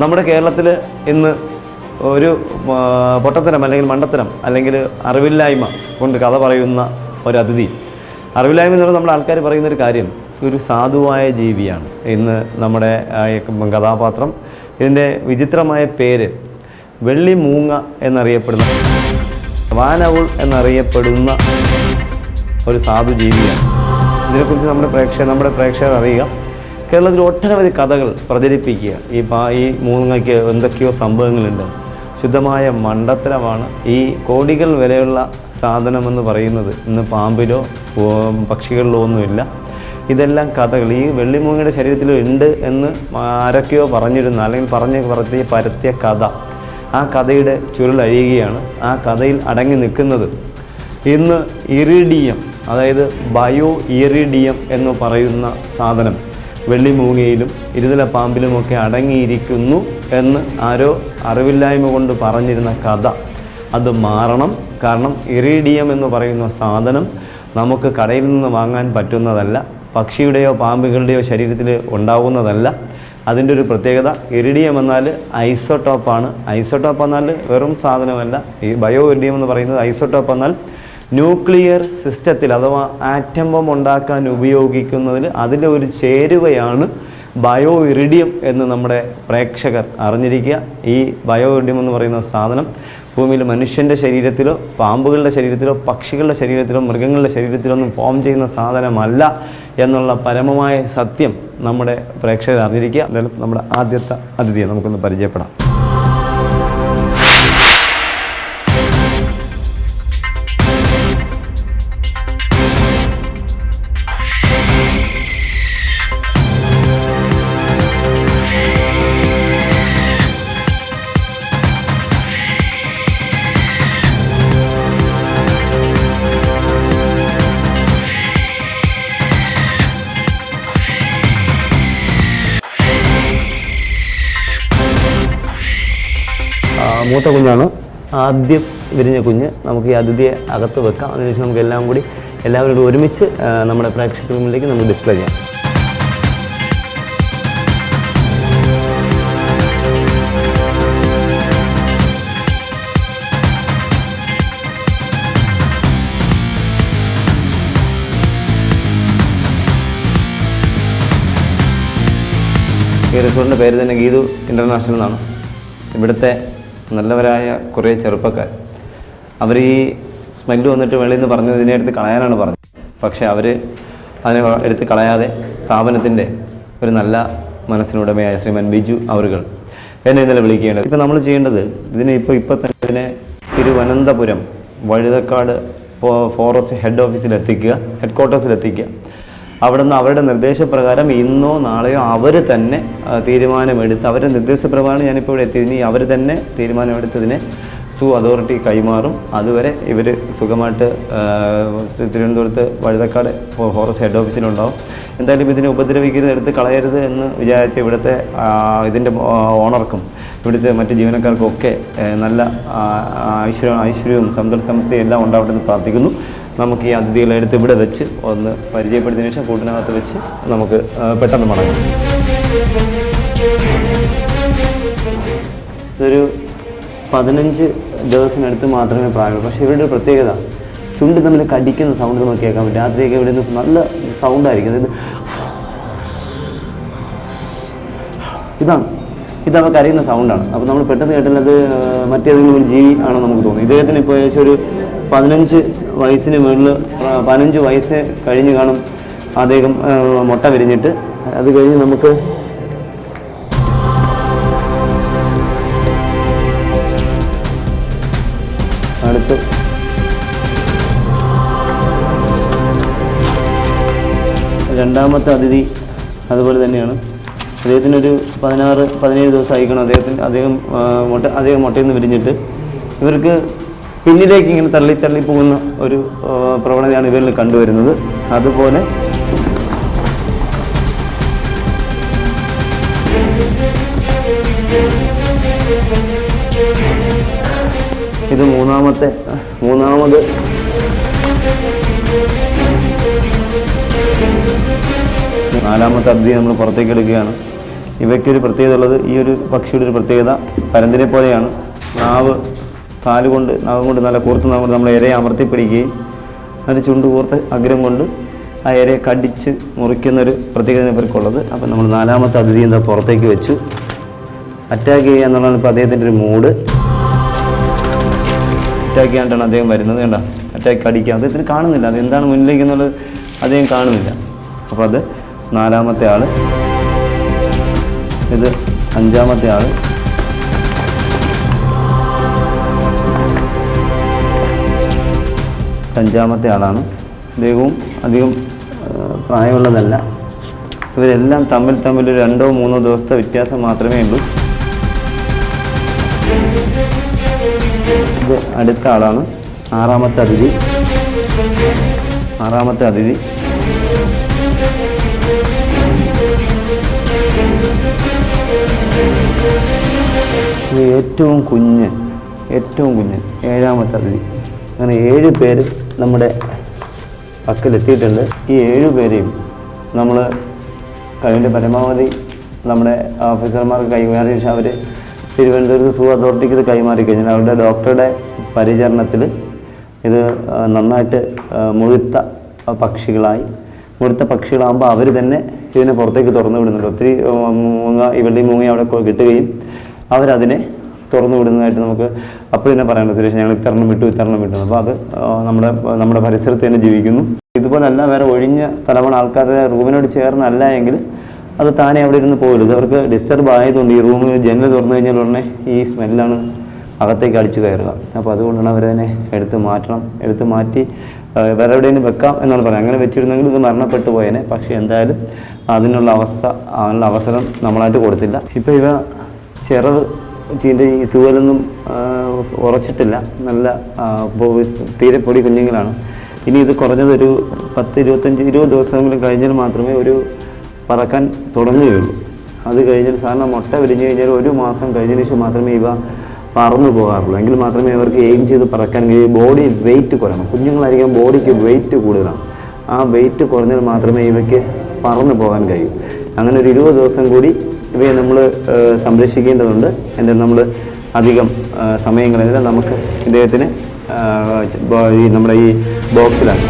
നമ്മുടെ കേരളത്തിൽ ഇന്ന് ഒരു പൊട്ടത്തരം അല്ലെങ്കിൽ മണ്ടത്തരം അല്ലെങ്കിൽ അറിവില്ലായ്മ കൊണ്ട് കഥ പറയുന്ന ഒരു അതിഥി. അറിവില്ലായ്മ എന്ന് പറഞ്ഞാൽ നമ്മുടെ ആൾക്കാർ പറയുന്നൊരു കാര്യം, ഒരു സാധുവായ ജീവിയാണ് ഇന്ന് നമ്മുടെ കഥാപാത്രം. ഇതിൻ്റെ വിചിത്രമായ പേര് വെള്ളി മൂങ്ങ എന്നറിയപ്പെടുന്ന, വാനവുൾ എന്നറിയപ്പെടുന്ന ഒരു സാധു ജീവിയാണ്. ഇതിനെക്കുറിച്ച് നമ്മുടെ പ്രേക്ഷകർ അറിയുക. കേരളത്തിൽ ഒട്ടനവധി കഥകൾ പ്രചരിപ്പിക്കുക. ഈ മൂങ്ങയ്ക്ക് എന്തൊക്കെയോ സംഭവങ്ങളുണ്ട്. ശുദ്ധമായ മണ്ടത്തരമാണ്. ഈ കോടികൾ വിലയുള്ള സാധനമെന്ന് പറയുന്നത് ഇന്ന് പാമ്പിലോ പക്ഷികളിലോ ഒന്നുമില്ല. ഇതെല്ലാം കഥകൾ. ഈ വെള്ളിമൂങ്ങയുടെ ശരീരത്തിൽ ഉണ്ട് എന്ന് ആരൊക്കെയോ പറഞ്ഞിരുന്ന അല്ലെങ്കിൽ പരത്തിയ കഥ, ആ കഥയുടെ ചുരുളഴിയുകയാണ്. ആ കഥയിൽ അടങ്ങി നിൽക്കുന്നത് ഇന്ന് ഇറിഡിയം, അതായത് ബയോ ഇറിഡിയം എന്ന് പറയുന്ന സാധനം വെള്ളിമൂങ്ങയിലും ഇരുതല പാമ്പിലുമൊക്കെ അടങ്ങിയിരിക്കുന്നു എന്ന് ആരോ അറിവില്ലായ്മ കൊണ്ട് പറഞ്ഞിരുന്ന കഥ അത് മാറണം. കാരണം ഇറിഡിയം എന്ന് പറയുന്ന സാധനം നമുക്ക് കടയിൽ നിന്ന് വാങ്ങാൻ പറ്റുന്നതല്ല, പക്ഷിയുടെയോ പാമ്പുകളുടെയോ ശരീരത്തിൽ ഉണ്ടാവുന്നതല്ല. അതിൻ്റെ ഒരു പ്രത്യേകത, ഇറിഡിയം എന്നാൽ ഐസോട്ടോപ്പാണ്. ഐസോട്ടോപ്പ് എന്നാൽ വെറും സാധനമല്ല. ഈ ബയോ ഇറിഡിയം എന്ന് പറയുന്നത് ഐസോട്ടോപ്പ് എന്നാൽ ന്യൂക്ലിയർ സിസ്റ്റത്തിൽ അഥവാ ആറ്റം ബോംബ് ഉണ്ടാക്കാൻ ഉപയോഗിക്കുന്നതിൽ അതിൻ്റെ ഒരു ചേരുവയാണ് ബയോ ഇറിഡിയം എന്ന് നമ്മുടെ പ്രേക്ഷകർ അറിഞ്ഞിരിക്കുക. ഈ ബയോ ഇറിഡിയം എന്ന് പറയുന്ന സാധനം ഭൂമിയിൽ മനുഷ്യൻ്റെ ശരീരത്തിലോ പാമ്പുകളുടെ ശരീരത്തിലോ പക്ഷികളുടെ ശരീരത്തിലോ മൃഗങ്ങളുടെ ശരീരത്തിലോ ഒന്നും ഫോം ചെയ്യുന്ന സാധനമല്ല എന്നുള്ള പരമമായ സത്യം നമ്മുടെ പ്രേക്ഷകർ അറിഞ്ഞിരിക്കുക. എന്തായാലും നമ്മുടെ ആദ്യത്തെ അതിഥിയെ നമുക്കൊന്ന് പരിചയപ്പെടാം. മൂത്ത കുഞ്ഞാണ്, ആദ്യം വിരിഞ്ഞ കുഞ്ഞ്. നമുക്ക് ഈ അതിഥിയെ അകത്ത് വെക്കാം. അതിനുശേഷം നമുക്ക് എല്ലാവരും ഒരുമിച്ച് നമ്മുടെ പ്രേക്ഷക മുന്നിലേക്ക് നമുക്ക് ഡിസ്പ്ലേ ചെയ്യാം. ഈ റെസ്റ്റോറൻറ്റിൻ്റെ പേര് തന്നെ ഗീതു ഇൻ്റർനാഷണൽ എന്നാണ്. ഇവിടുത്തെ നല്ലവരായ കുറേ ചെറുപ്പക്കാർ അവർ ഈ സ്മെല്ല് വന്നിട്ട് വെളിയിൽ നിന്ന് പറഞ്ഞത് ഇതിനെ എടുത്ത് കളയാനാണ് പറഞ്ഞത്. പക്ഷേ അവർ അതിനെ എടുത്ത് കളയാതെ സ്ഥാപനത്തിൻ്റെ ഒരു നല്ല മനസ്സിനുടമയായ ശ്രീമാൻ ബിജു അവറുകൾ എന്നെ ഇന്നലെ വിളിക്കേണ്ടത്. ഇപ്പം നമ്മൾ ചെയ്യേണ്ടത് ഇപ്പം തന്നെ ഇതിനെ തിരുവനന്തപുരം വഴുതക്കാട് ഫോറസ്റ്റ് ഹെഡ് ക്വാർട്ടേഴ്സിലെത്തിക്കുക. അവിടെ നിന്ന് അവരുടെ നിർദ്ദേശപ്രകാരം ഇന്നോ നാളെയോ അവർ തന്നെ തീരുമാനമെടുത്ത്, അവരുടെ നിർദ്ദേശപ്രകാരം ഞാനിപ്പോൾ ഇവിടെ എത്തിയതിന് അവർ തന്നെ തീരുമാനമെടുത്തതിനെ അതോറിറ്റി കൈമാറും. അതുവരെ ഇവർ സുഖമായിട്ട് തിരുവനന്തപുരത്ത് വഴുതക്കാട് ഫോറസ്റ്റ് ഹെഡ് ഓഫീസിലുണ്ടാവും. എന്തായാലും ഇതിനെ ഉപദ്രവിക്കരുത്, എടുത്ത് കളയരുത് എന്ന് വിചാരിച്ച് ഇവിടുത്തെ ഇതിൻ്റെ ഓണർക്കും ഇവിടുത്തെ മറ്റ് ജീവനക്കാർക്കൊക്കെ നല്ല ഐശ്വര്യവും സമ്പൽ സമൃദ്ധിയും എല്ലാം ഉണ്ടാവട്ടെ എന്ന് പ്രാർത്ഥിക്കുന്നു. നമുക്ക് ഈ അതിഥികളെ എടുത്ത് ഇവിടെ വെച്ച് ഒന്ന് പരിചയപ്പെടുത്തിയതിനു ശേഷം കൂട്ടിനകത്ത് വെച്ച് നമുക്ക് പെട്ടെന്ന് മടങ്ങാം. ഇതൊരു 15 ദിവസത്തിനടുത്ത് മാത്രമേ പ്രായമുള്ളൂ. പക്ഷേ ഇവരുടെ ഒരു പ്രത്യേകത, ചുണ്ട് തമ്മിൽ കടിക്കുന്ന സൗണ്ട് നമുക്ക് കേൾക്കാൻ പറ്റും. രാത്രിയൊക്കെ ഇവിടെ നിന്ന് നല്ല സൗണ്ടായിരിക്കും. ഇത് അവർക്ക് അറിയുന്ന സൗണ്ടാണ്. അപ്പോൾ നമ്മൾ പെട്ടെന്ന് കേട്ടാൽ അത് മറ്റേതെങ്കിലും ഒരു ജീവി ആണെന്ന് നമുക്ക് തോന്നും. ഇദ്ദേഹത്തിന് ഇപ്പോൾ ഏകദേശം ഒരു 15 വയസ്സിന് മുകളിൽ 15 വയസ്സ് കഴിഞ്ഞ് കാണും അദ്ദേഹം മുട്ട വിരിഞ്ഞിട്ട്. അത് കഴിഞ്ഞ് നമുക്ക് അടുത്ത് രണ്ടാമത്തെ അതിഥി അതുപോലെ തന്നെയാണ്. അദ്ദേഹത്തിനൊരു 16-17 ദിവസം ആയിക്കണം അദ്ദേഹം മുട്ടയിൽ നിന്ന് വിരിഞ്ഞിട്ട്. ഇവർക്ക് പിന്നിലേക്ക് ഇങ്ങനെ തള്ളി പോകുന്ന ഒരു പ്രവണതയാണ് ഇവരിൽ കണ്ടുവരുന്നത്. അതുപോലെ ഇത് മൂന്നാമത് നാലാമത്തെ അതിഥി നമ്മൾ പുറത്തേക്ക് എടുക്കുകയാണ്. ഇവയ്ക്കൊരു പ്രത്യേകത ഉള്ളത്, ഈ ഒരു പക്ഷിയുടെ ഒരു പ്രത്യേകത പരന്തിനെ പോലെയാണ്. നാവ് കൊണ്ട് നല്ല കൂർത്ത നാവ് കൊണ്ട് നമ്മൾ ഇരയെ അമർത്തിപ്പിടിക്കുകയും അതിന് ചുണ്ട് കൂർത്ത അഗ്രം കൊണ്ട് ആ ഇരയെ കടിച്ച് മുറിക്കുന്നൊരു പ്രത്യേകത ഇവർക്കുള്ളത്. അപ്പം നമ്മൾ 4ാമത്തെ അതിഥി എന്താ പുറത്തേക്ക് വെച്ചു. അറ്റാക്ക് ചെയ്യുക എന്നുള്ളതാണ് ഇപ്പോൾ അദ്ദേഹത്തിൻ്റെ ഒരു മൂഡ്. അറ്റാക്ക് ചെയ്യാണ്ടാണ് അദ്ദേഹം വരുന്നത്. കണ്ട, അറ്റാക്ക് അടിക്കുക, അദ്ദേഹത്തിന് കാണുന്നില്ല അത് എന്താണ് മുന്നിലേക്ക് എന്നുള്ളത് അദ്ദേഹം കാണുന്നില്ല. അപ്പോൾ അത് 4ാമത്തെ ആൾ. ഇത് 5ാമത്തെ ആൾ. അഞ്ചാമത്തെ ആളാണ്. അദ്ദേഹവും അധികം പ്രായമുള്ളതല്ല. ഇവരെല്ലാം തമ്മിൽ 2-3 ദിവസത്തെ വ്യത്യാസം മാത്രമേ ഉള്ളൂ. ഇത് അടുത്ത ആളാണ്, 6ാമത്തെ അതിഥി. 6ാമത്തെ അതിഥി. ഇത് ഏറ്റവും കുഞ്ഞ് 7ാമത്തെ അതിഥി. അങ്ങനെ 7 പേര് നമ്മുടെ പക്കലെത്തിയിട്ടുണ്ട്. ഈ 7 പേരെയും നമ്മൾ കഴിവിൻ്റെ പരമാവധി നമ്മുടെ ഓഫീസർമാർക്ക് കൈമാറിയ ശേഷം അവർ തിരുവനന്തപുരത്ത് സൂ അതോറിറ്റിക്ക് ഇത് കൈമാറി കഴിഞ്ഞാൽ അവരുടെ ഡോക്ടറുടെ പരിചരണത്തിൽ ഇത് നന്നായിട്ട് മുഴുത്ത പക്ഷികളാകുമ്പോൾ അവർ തന്നെ ഇതിനെ പുറത്തേക്ക് തുറന്നു വിടുന്നുണ്ട്. ഒത്തിരി ഈ വെള്ളി മൂങ്ങ അവിടെ കിട്ടുകയും അവരതിനെ തുറന്നു വിടുന്നതായിട്ട് നമുക്ക് അപ്പോൾ തന്നെ പറയാനുള്ളൂ. സുരേഷ്, ഞങ്ങൾ ഇത്തരണം വിട്ടു. അപ്പോൾ അത് നമ്മുടെ പരിസരത്ത് തന്നെ ജീവിക്കുന്നു. ഇതുപോലല്ല, വേറെ ഒഴിഞ്ഞ സ്ഥലമാണ്, ആൾക്കാരുടെ റൂമിനോട് ചേർന്നല്ല എങ്കിൽ അത് താനെ അവിടെ ഇരുന്ന് പോകില്ല. ഇത് അവർക്ക് ഡിസ്റ്റർബ് ആയതുകൊണ്ട് ഈ റൂമിൽ ജനൽ തുറന്നു കഴിഞ്ഞാൽ ഉടനെ ഈ സ്മെല്ലാണ് അകത്തേക്ക് അടിച്ചു കയറുക. അപ്പോൾ അതുകൊണ്ടാണ് അവരതിനെ എടുത്ത് മാറ്റി വേറെ എവിടെയും വെക്കാം എന്നാണ് പറയുന്നത്. അങ്ങനെ വെച്ചിരുന്നെങ്കിൽ ഇത് മരണപ്പെട്ടു പോയേനെ. പക്ഷേ എന്തായാലും അതിനുള്ള അവസരം നമ്മളായിട്ട് കൊടുത്തില്ല. ഇപ്പോൾ ഇവ ചീൻ്റെ ഈ തൂവലൊന്നും ഉറച്ചിട്ടില്ല. നല്ല തീരെ പൊടി കുഞ്ഞുങ്ങളാണ്. ഇനി ഇത് കുറഞ്ഞതൊരു 10-25-20 ദിവസമെങ്കിലും കഴിഞ്ഞാൽ മാത്രമേ ഒരു പറക്കാൻ തുടങ്ങുകയുള്ളൂ. അത് കഴിഞ്ഞാൽ സാധാരണ മുട്ട വിരിഞ്ഞു കഴിഞ്ഞാൽ 1 മാസം കഴിഞ്ഞതിന് ശേഷം മാത്രമേ ഇവ പറന്നു പോകാറുള്ളൂ. എങ്കിൽ മാത്രമേ അവർക്ക് എയിം ചെയ്ത് പറക്കാൻ കഴിയും. Body weight കുറയണം. കുഞ്ഞുങ്ങളായിരിക്കും ബോഡിക്ക് വെയിറ്റ് കൂടുതലാണ്. ആ വെയിറ്റ് കുറഞ്ഞാൽ മാത്രമേ ഇവയ്ക്ക് പറന്നു പോകാൻ കഴിയൂ. അങ്ങനെ ഒരു 20 ദിവസം കൂടി ഇവയെ നമ്മൾ സംരക്ഷിക്കേണ്ടതുണ്ട്. എന്തായാലും നമ്മൾ അധികം സമയങ്ങളിൽ നമുക്ക് ഇദ്ദേഹത്തിന് നമ്മുടെ ഈ ബോക്സിലാണ്